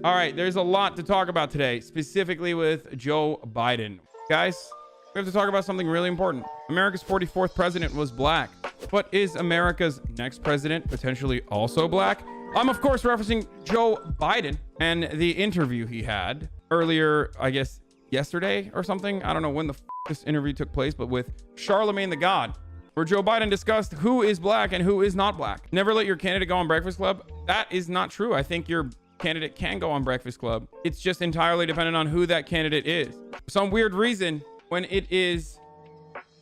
All right, there's a lot to talk about today, specifically with Joe Biden. Guys, we have to talk about something really important. America's 44th president was black. But is America's next president potentially also black? I'm, of course, referencing Joe Biden and the interview he had earlier, I guess, yesterday or something. I don't know when the this interview took place, but with Charlamagne the God, where Joe Biden discussed who is black and who is not black. Never let your candidate go on Breakfast Club. That is not true. I think your candidate can go on Breakfast Club. It's just entirely dependent on who that candidate is. For some weird reason, when it is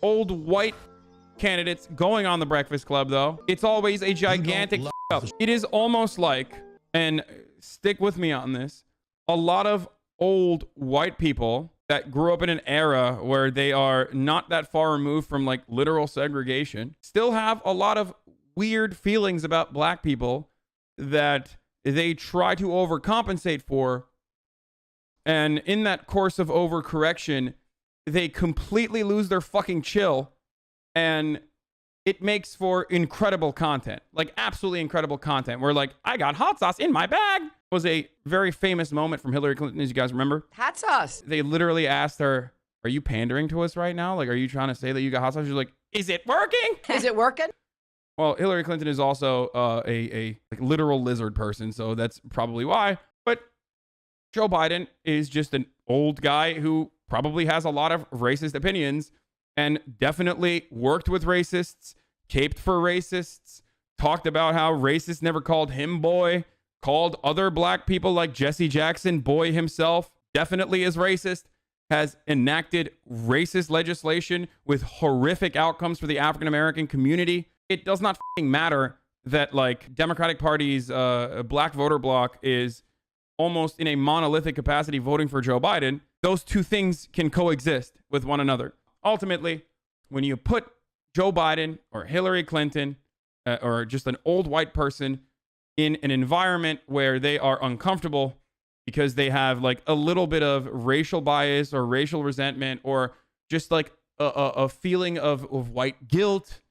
old white candidates going on the Breakfast Club, though, it's always a gigantic up. It is almost like, and stick with me on this, a lot of old white people that grew up in an era where they are not that far removed from like literal segregation still have a lot of weird feelings about black people that they try to overcompensate for. And in that course of overcorrection, they completely lose their fucking chill. And it makes for incredible content, like absolutely incredible content. Where like, I got hot sauce in my bag was a very famous moment from Hillary Clinton, as you guys remember. Hot sauce. They literally asked her, are you pandering to us right now? Like, are you trying to say that you got hot sauce? She's like, is it working? Is it working? Well, Hillary Clinton is also a like literal lizard person, so that's probably why. But Joe Biden is just an old guy who probably has a lot of racist opinions and definitely worked with racists, caped for racists, talked about how racists never called him boy, called other black people like Jesse Jackson boy himself, definitely is racist, has enacted racist legislation with horrific outcomes for the African-American community. It does not matter that like Democratic Party's black voter bloc is almost in a monolithic capacity voting for Joe Biden. Those two things can coexist with one another. Ultimately, when you put Joe Biden or Hillary Clinton or just an old white person in an environment where they are uncomfortable because they have like a little bit of racial bias or racial resentment or just like a feeling of white guilt,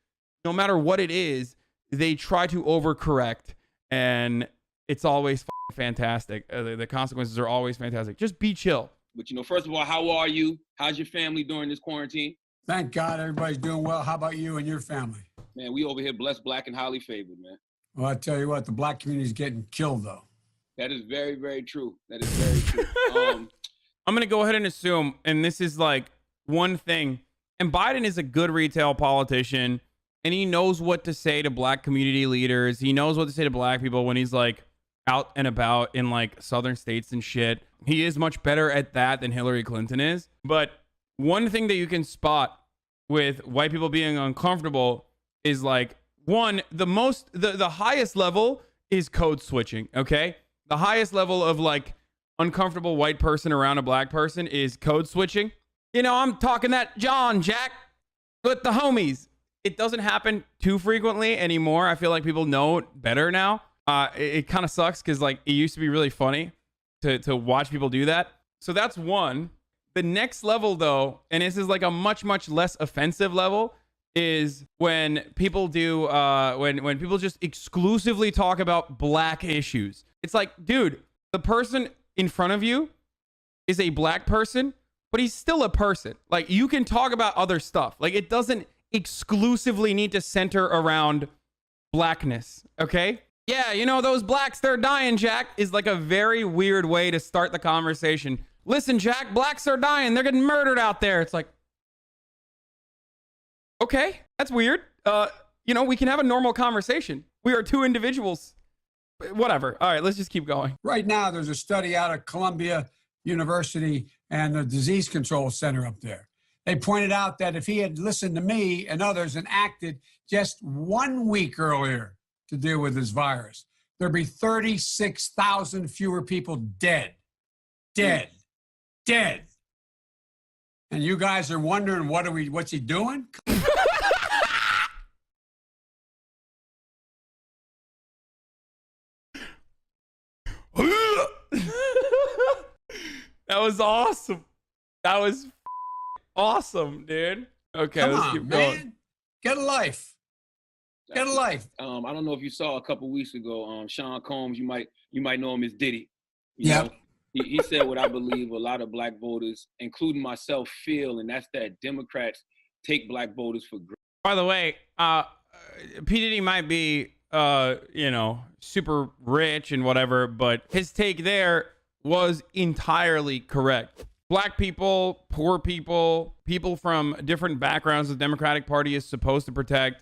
no matter what it is, they try to overcorrect, and it's always fantastic. The consequences are always fantastic. Just be chill. But, you know, first of all, how are you? How's your family during this quarantine? Thank God everybody's doing well. How about you and your family? Man, we over here blessed, black, and highly favored, man. Well, I tell you what, the black community is getting killed, though. That is very, very true. That is very true. I'm going to go ahead and assume, and this is like one thing, and Biden is a good retail politician, and he knows what to say to black community leaders. He knows what to say to black people when he's like out and about in like southern states and shit. He is much better at that than Hillary Clinton is. But one thing that you can spot with white people being uncomfortable is like, one, the highest level is code switching, okay? The highest level of like uncomfortable white person around a black person is code switching. You know, I'm talking that John Jack with the homies. It doesn't happen too frequently anymore. I feel like people know better now. It kind of sucks because like it used to be really funny to watch people do that. So that's one. The next level though, and this is like a much, much less offensive level, is when people do when people just exclusively talk about black issues. It's like, dude, the person in front of you is a black person, but he's still a person. Like, you can talk about other stuff. Like, it doesn't exclusively need to center around blackness, okay? Yeah, you know, those blacks, they're dying, Jack, is like a very weird way to start the conversation. Listen, Jack, blacks are dying. They're getting murdered out there. It's like, okay, that's weird. You know, we can have a normal conversation. We are two individuals. Whatever. All right, let's just keep going. Right now, there's a study out of Columbia University and the Disease Control Center up there. They pointed out that if he had listened to me and others and acted just 1 week earlier to deal with this virus, there'd be 36,000 fewer people dead. Dead. And you guys are wondering, what's he doing? That was awesome. That was awesome, dude. Okay, Come let's on, keep man. going. Get a life. Get a life. I don't know if you saw a couple weeks ago, Sean Combs, you might know him as Diddy. You Yep. know, he said what I believe a lot of black voters, including myself, feel, and that's that Democrats take black voters for granted. By the way, P. Diddy might be, you know, super rich and whatever, but his take there was entirely correct. Black people, poor people, people from different backgrounds the Democratic Party is supposed to protect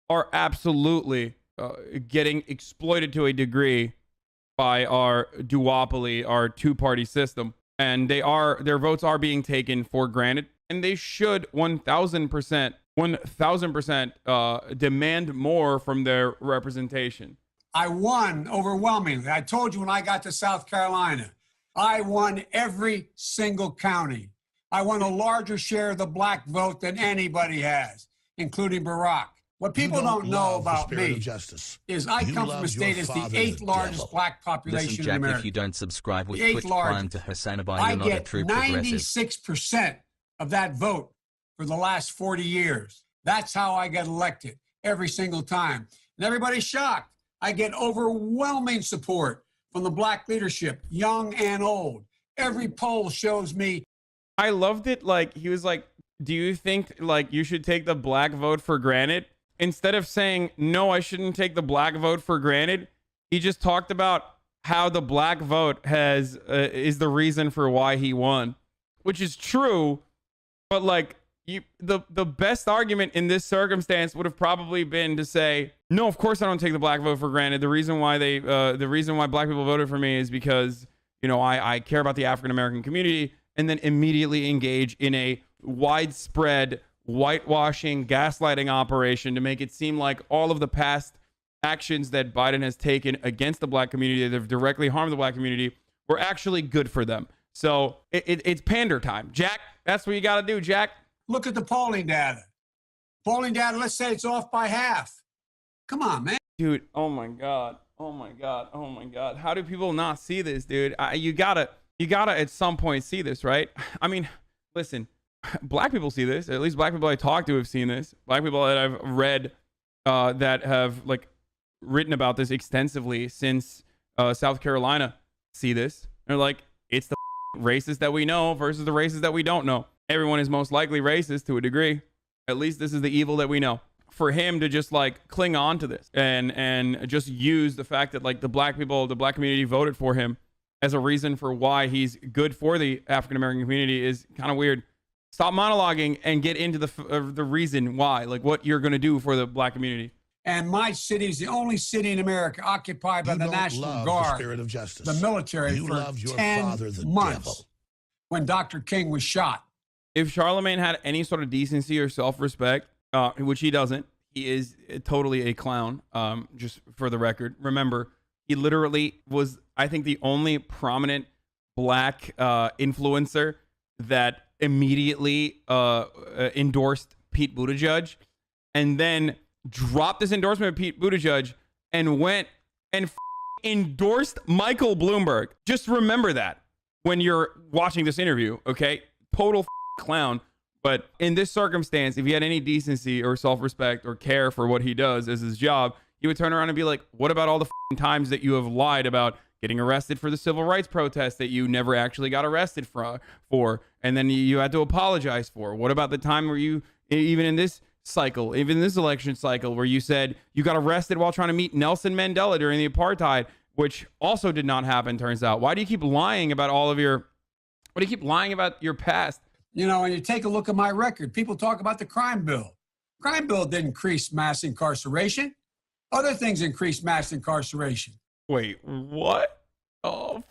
are absolutely getting exploited to a degree by our duopoly, our two-party system. And their votes are being taken for granted. And they should 1000% demand more from their representation. I won overwhelmingly. I told you when I got to South Carolina, I won every single county. I won a larger share of the black vote than anybody has, including Barack. What people don't know about me is I come from a state that's the 8th largest black population Listen, in Jack, America. if you don't subscribe, we The 8th quit largest. crime to Hosseinabai. I You're not a get true progressive. 96% of that vote for the last 40 years. That's how I get elected every single time. And everybody's shocked. I get overwhelming support from the black leadership, young and old. Every poll shows me. I loved it. Like, he was like, do you think like you should take the black vote for granted? Instead of saying, no, I shouldn't take the black vote for granted, he just talked about how the black vote is the reason for why he won, which is true. But like, the best argument in this circumstance would have probably been to say, no, of course I don't take the black vote for granted. The reason why black people voted for me is because, you know, I care about the African American community, and then immediately engage in a widespread whitewashing, gaslighting operation to make it seem like all of the past actions that Biden has taken against the black community that have directly harmed the black community were actually good for them. So it's pander time. Jack, that's what you got to do, Jack. Look at the polling data. Polling data, let's say it's off by half. Come on, man. Dude, oh my God. Oh my God. Oh my God. How do people not see this, dude? You gotta at some point see this, right? I mean, listen, black people see this. At least black people I talk to have seen this. Black people that I've read that have like written about this extensively since South Carolina see this. They're like, it's the racist that we know versus the racist that we don't know. Everyone is most likely racist to a degree. At least this is the evil that we know. For him to just like cling on to this and just use the fact that like the black people, the black community voted for him as a reason for why he's good for the African American community is kind of weird. Stop monologuing and get into the reason why, like what you're going to do for the black community. And my city is the only city in America occupied by the National Guard, the military, for 10 months when Dr. King was shot. If Charlamagne had any sort of decency or self-respect, which he doesn't, he is totally a clown, just for the record. Remember, he literally was, I think, the only prominent black influencer that immediately endorsed Pete Buttigieg, and then dropped this endorsement of Pete Buttigieg and went and endorsed Michael Bloomberg. Just remember that when you're watching this interview, okay? Total clown. But in this circumstance, if he had any decency or self-respect or care for what he does as his job, he would turn around and be like, what about all the times that you have lied about getting arrested for the civil rights protest that you never actually got arrested for, and then you had to apologize for? What about the time where you, even in this cycle, even this election cycle, where you said you got arrested while trying to meet Nelson Mandela during the apartheid, which also did not happen, turns out? Why do you keep lying about your past? You know, and you take a look at my record, people talk about the crime bill. Crime bill didn't increase mass incarceration. Other things increased mass incarceration. Wait, what? Oh,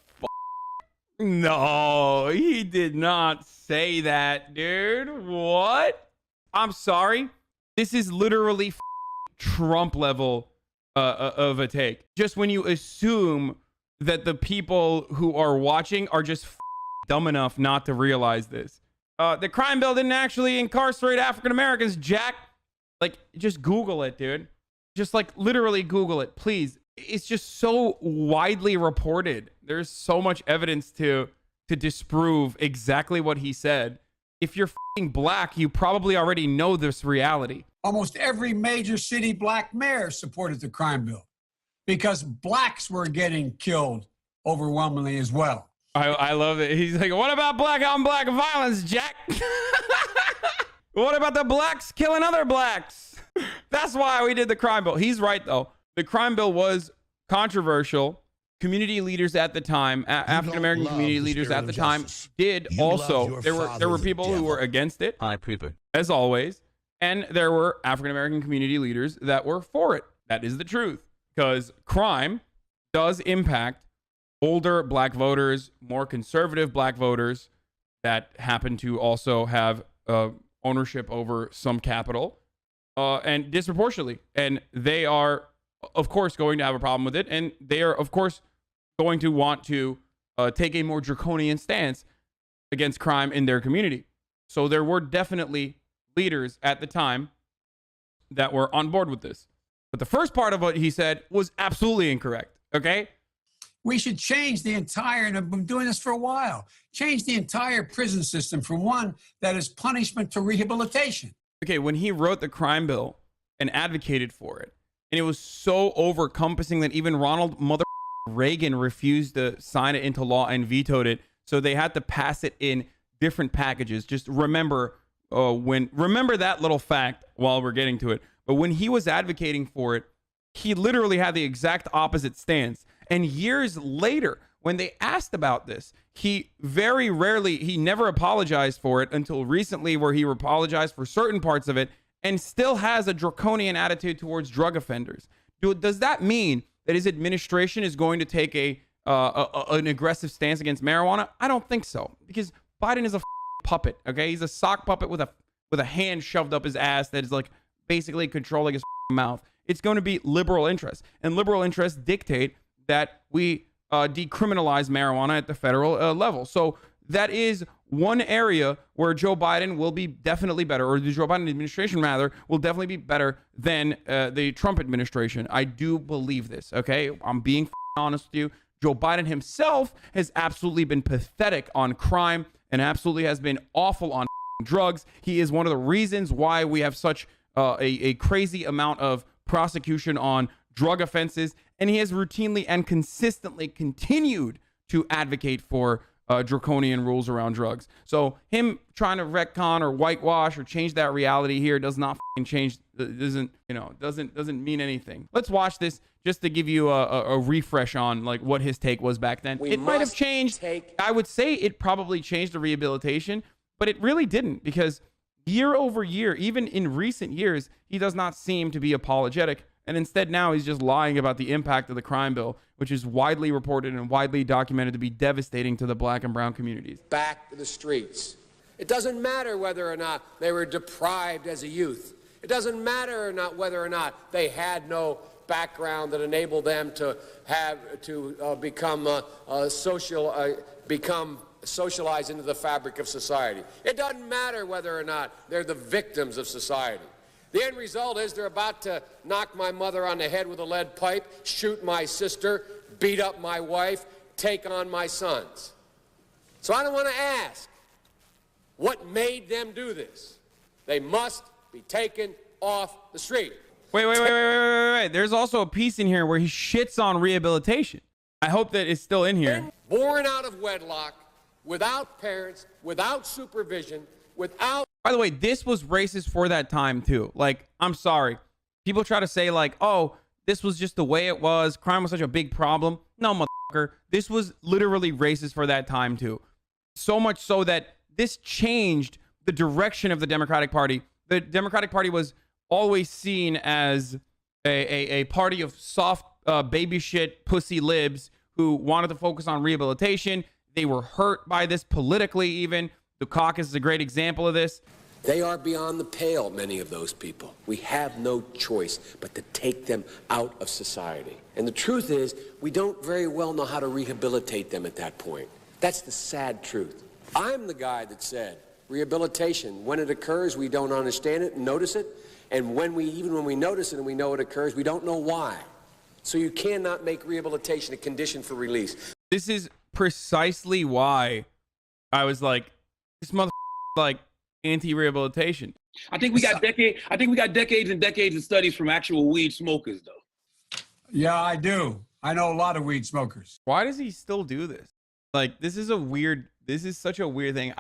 no, he did not say that, dude. What? I'm sorry. This is literally Trump level of a take. Just when you assume that the people who are watching are just dumb enough not to realize this. The crime bill didn't actually incarcerate African Americans, Jack. Like, just Google it, dude. Just like literally Google it, please. It's just so widely reported. There's so much evidence to disprove exactly what he said. If you're black, you probably already know this reality. Almost every major city black mayor supported the crime bill because blacks were getting killed overwhelmingly as well. I love it. He's like, what about black on black violence, Jack? What about the blacks killing other blacks? That's why we did the crime bill. He's right, though. The crime bill was controversial. Community leaders at the time, African-American community leaders at the time did also. There were people who were against it, as always. And there were African-American community leaders that were for it. That is the truth. Because crime does impact older black voters, more conservative black voters that happen to also have ownership over some capital, and disproportionately. And they are, of course, going to have a problem with it. And they are, of course, going to want to take a more draconian stance against crime in their community. So there were definitely leaders at the time that were on board with this. But the first part of what he said was absolutely incorrect. Okay? We should change the entire, and I've been doing this for a while, change the entire prison system from one that is punishment to rehabilitation. Okay, when he wrote the crime bill and advocated for it, and it was so over-encompassing that even Ronald Mother Reagan refused to sign it into law and vetoed it, so they had to pass it in different packages. Just remember remember that little fact while we're getting to it. But when he was advocating for it, he literally had the exact opposite stance. And years later, when they asked about this, he never apologized for it until recently, where he apologized for certain parts of it and still has a draconian attitude towards drug offenders. Does that mean that his administration is going to take an aggressive stance against marijuana? I don't think so, because Biden is a puppet. Okay, he's a sock puppet with a hand shoved up his ass that is like basically controlling his mouth. It's going to be liberal interests, and liberal interests dictate that we decriminalize marijuana at the federal level. So that is one area where Joe Biden will be definitely better, or the Joe Biden administration rather, will definitely be better than the Trump administration. I do believe this, okay? I'm being honest with you. Joe Biden himself has absolutely been pathetic on crime and absolutely has been awful on drugs. He is one of the reasons why we have such a crazy amount of prosecution on drug offenses, and he has routinely and consistently continued to advocate for draconian rules around drugs. So him trying to retcon or whitewash or change that reality here does not change. Doesn't mean anything. Let's watch this just to give you a refresh on like what his take was back then. It might have changed. I would say it probably changed the rehabilitation, but it really didn't, because year over year, even in recent years, he does not seem to be apologetic. And instead now he's just lying about the impact of the crime bill, which is widely reported and widely documented to be devastating to the black and brown communities. Back to the streets. It doesn't matter whether or not they were deprived as a youth. It doesn't matter whether or not they had no background that enabled them to become socialized into the fabric of society. It doesn't matter whether or not they're the victims of society. The end result is they're about to knock my mother on the head with a lead pipe, shoot my sister, beat up my wife, take on my sons. So I don't want to ask what made them do this. They must be taken off the street. Wait. There's also a piece in here where he shits on rehabilitation. I hope that it's still in here. Born out of wedlock, without parents, without supervision, without... By the way, this was racist for that time too. Like, I'm sorry. People try to say like, oh, this was just the way it was. Crime was such a big problem. No, motherfucker. This was literally racist for that time too. So much so that this changed the direction of the Democratic Party. The Democratic Party was always seen as a party of soft baby shit pussy libs who wanted to focus on rehabilitation. They were hurt by this politically even. The caucus is a great example of this. They are beyond the pale, many of those people. We have no choice but to take them out of society. And the truth is, we don't very well know how to rehabilitate them at that point. That's the sad truth. I'm the guy that said rehabilitation, when it occurs, we don't understand it and notice it. And even when we notice it and we know it occurs, we don't know why. So you cannot make rehabilitation a condition for release. This is precisely why I was like, this mother like anti-rehabilitation. I think we got decades and decades of studies from actual weed smokers, though. Yeah, I do. I know a lot of weed smokers. Why does he still do this? Like, this is such a weird thing.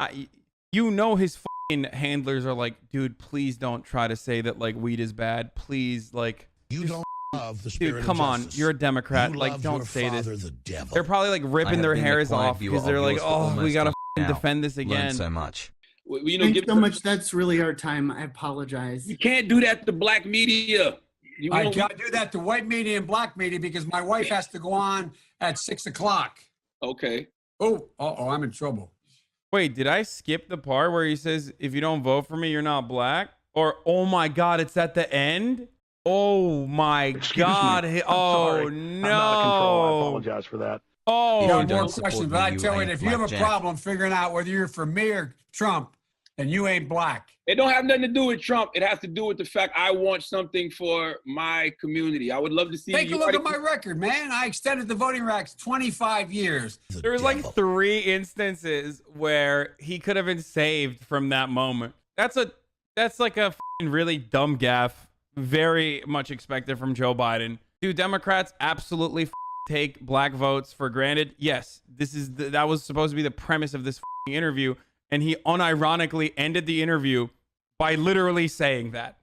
You know, his fucking handlers are like, dude, please don't try to say that like weed is bad. Please, like, You don't love the spirit dude, of come on, justice. you're a Democrat. You Like, love don't your say father, this. the devil. They're probably like ripping their hairs off because they're like, oh, we gotta defend this again. So much. You know, Thanks so much. That's really our time. I apologize. You can't do that to black media. I can't do that to white media and black media because my wife has to go on at 6 o'clock. Okay. Oh, I'm in trouble. Wait, did I skip the part where he says, if you don't vote for me, you're not black? Or, oh my God, it's at the end? Oh my God. Oh no. I'm not in control. I apologize for that. Oh, No don't more support questions, me, but I you tell you, ain't if you have a blackjack. problem figuring out whether you're for me or Trump, then you ain't black. It don't have nothing to do with Trump. It has to do with the fact I want something for my community. I would love to see Take a you. look at my record, man. I extended the voting rights 25 years. The there was devil. like 3 instances where he could have been saved from that moment. That's like a f***ing really dumb gaffe. Very much expected from Joe Biden. Do Democrats absolutely take black votes for granted? Yes. That was supposed to be the premise of this interview. And he unironically ended the interview by literally saying that.